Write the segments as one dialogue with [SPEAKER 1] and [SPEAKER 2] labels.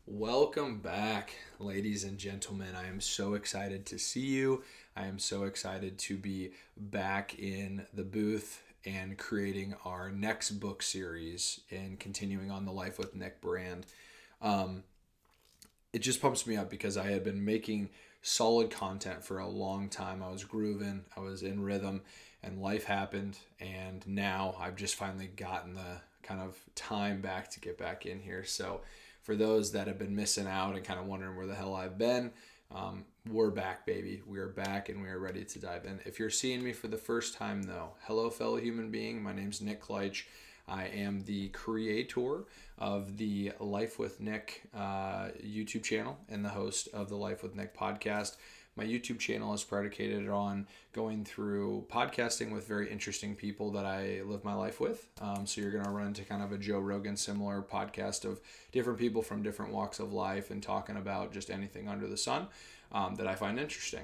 [SPEAKER 1] Welcome back, ladies and gentlemen. I am so excited to see you. I am so excited to be back in the booth and creating our next book series and continuing on the Life with Nick brand. Um, it just pumps me up because I had been making solid content for a long time. I was grooving, I was in rhythm, and life happened. And now I've just finally gotten the kind of time back to get back in here. So, for those that have been missing out and kind of wondering where the hell I've been, we're back, baby. We are back and we are ready to dive in. If you're seeing me for the first time, though, hello, fellow human being. My name's Nick Kleitch. I am the creator of the Life with Nick YouTube channel and the host of the Life with Nick podcast. My YouTube channel is predicated on going through podcasting with very interesting people that I live my life with. So you're going to run into kind of a Joe Rogan similar podcast of different people from different walks of life and talking about just anything under the sun that I find interesting.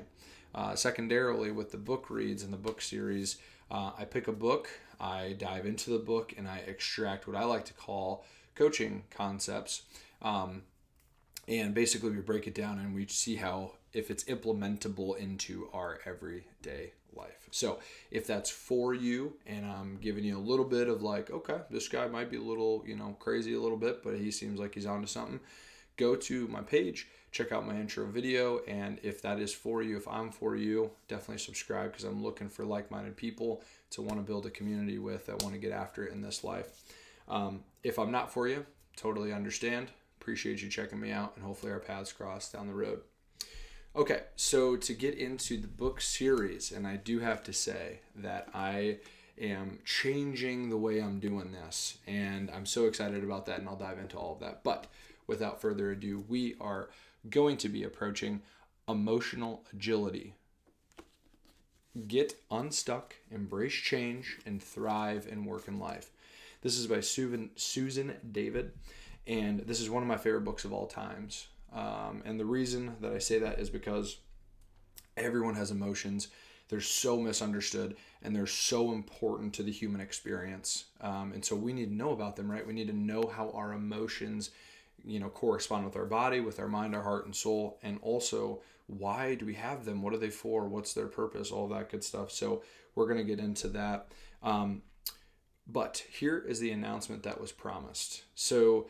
[SPEAKER 1] Secondarily, with the book reads and the book series, I pick a book, I dive into the book, and I extract what I like to call coaching concepts. And basically we break it down and we see how if it's implementable into our everyday life. So if that's for you and I'm giving you a little bit of like, okay, this guy might be a little, crazy a little bit, but he seems like he's onto something, go to my page, check out my intro video. And if that is for you, if I'm for you, definitely subscribe because I'm looking for like-minded people to want to build a community with that want to get after it in this life. If I'm not for you, totally understand. Appreciate you checking me out and hopefully our paths cross down the road. Okay, so to get into the book series, and I do have to say that I am changing the way I'm doing this, and I'm so excited about that, and I'll dive into all of that. But without further ado, we are going to be approaching emotional agility. Get unstuck, embrace change, and thrive in work and life. This is by Susan David, and this is one of my favorite books of all times. And the reason that I say that is because everyone has emotions. They're so misunderstood and they're so important to the human experience. And so we need to know about them, right? We need to know how our emotions, correspond with our body, with our mind, our heart, and soul. And also, why do we have them? What are they for? What's their purpose? All that good stuff. So we're going to get into that. But here is the announcement that was promised. So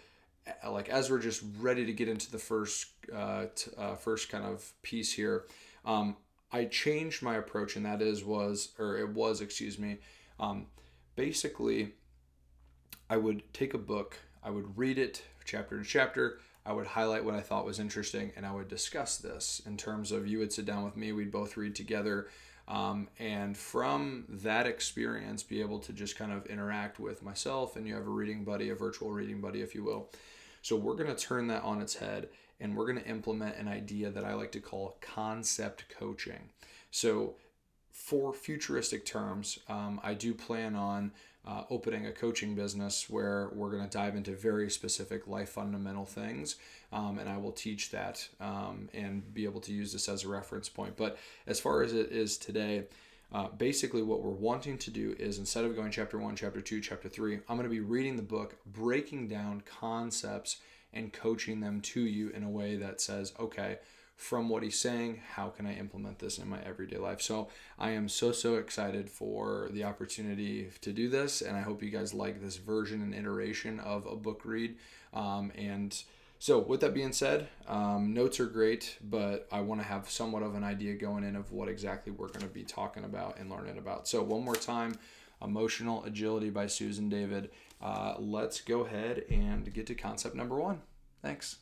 [SPEAKER 1] as we're just ready to get into the first kind of piece here, I changed my approach, and basically, I would take a book, I would read it chapter to chapter, I would highlight what I thought was interesting, and I would discuss this in terms of you would sit down with me, we'd both read together, and from that experience, be able to just kind of interact with myself, and you have a reading buddy, a virtual reading buddy, if you will. So we're going to turn that on its head, and we're going to implement an idea that I like to call concept coaching. So for futuristic terms, I do plan on opening a coaching business where we're going to dive into very specific life fundamental things, and I will teach that and be able to use this as a reference point. But as far as it is today, basically what we're wanting to do is instead of going chapter 1, chapter 2, chapter 3, I'm going to be reading the book, breaking down concepts and coaching them to you in a way that says, okay, from what he's saying, how can I implement this in my everyday life? So I am so excited for the opportunity to do this, and I hope you guys like this version and iteration of a book read. So with that being said, notes are great, but I want to have somewhat of an idea going in of what exactly we're going to be talking about and learning about. So one more time, Emotional Agility by Susan David. Let's go ahead and get to concept number 1. Thanks.